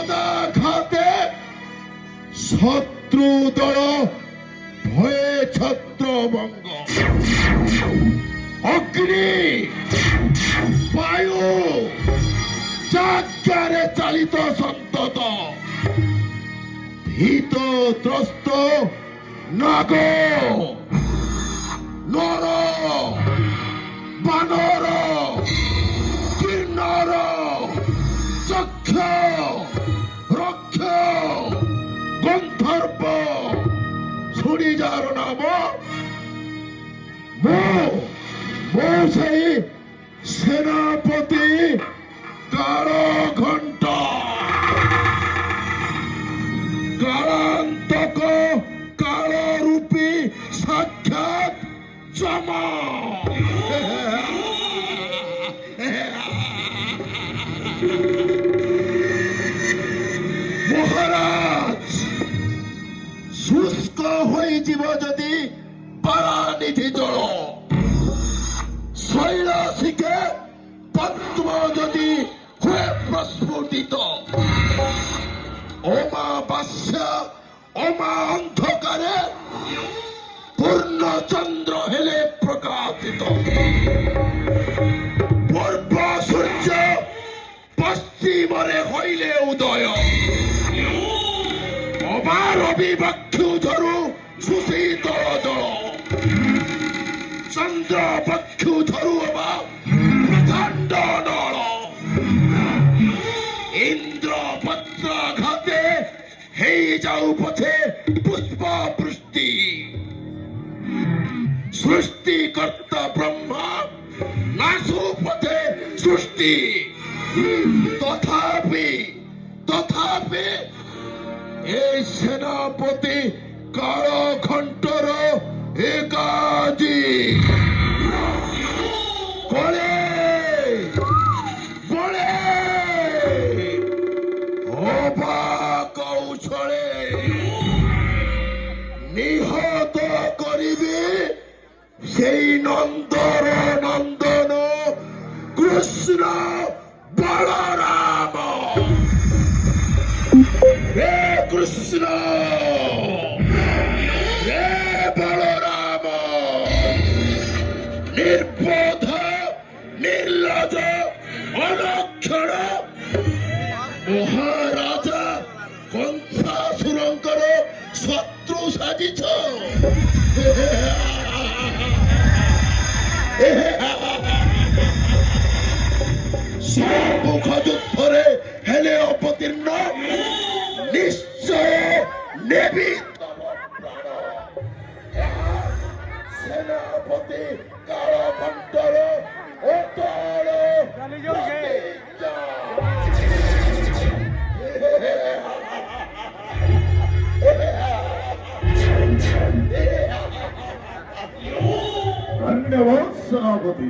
পদাঘাতে শত্রু দল ভয়ে ছত্রভঙ্গ। অগ্নি বায়ু যাজ্ঞারে চালিত সন্তত ভীত ত্রস্ত নাগ নর বানর কিন্নর চক্ষ রক্ষ গন্ধর্ব শুনি যার নাম মো সেই সেনাপতি কারঘণ্ট কারান্তক কালরূপী সাক্ষাৎ জমা। মহারাজ শুষ্ক হয়েযিব যদি পারানিধি জল, শৈলশিখে পদ্ম যদি হয়ে প্রস্ফুটিত, অমাবাস্যা অমা অন্ধকারে পূর্ণচন্দ্র হেলে প্রকাশিত, পূর্ব সূর্য পশ্চিমরে হইলে উদয়, অবার অবিবক্ষু ঝরু সুশীতল জল, চন্দ্র পক্ষু ঝরু অবা প্রচণ্ড নল, ইন্দ্র পত্রাঘাতে হেই যাও পথে পুষ্প বৃষ্টি, সৃষ্টিকর্তা ব্রহ্মা নাশু পথে সৃষ্টি, তথাপি তথাপি এই সেনাপতি কারঘণ্টর একাজি করে বলে অবা কৌশলে নিহত করিবে সেই নন্দর নন্দন কৃষ্ণ বলরাম। হে কৃষ্ণ হে বলরাম, নির্বোধ নির্লজ অলক্ষণ মহারাজা কংসাসুরঙ্কর শত্রু সাজিছ। সম্মুখ যুদ্ধরে হেলে অবতীর্ণ নিশ্চয় নেবি তব প্রাণ। সেনাপতি কারঘণ্টর অটল প্রতিজ্ঞা। ধন্যবাদ সেনাপতি।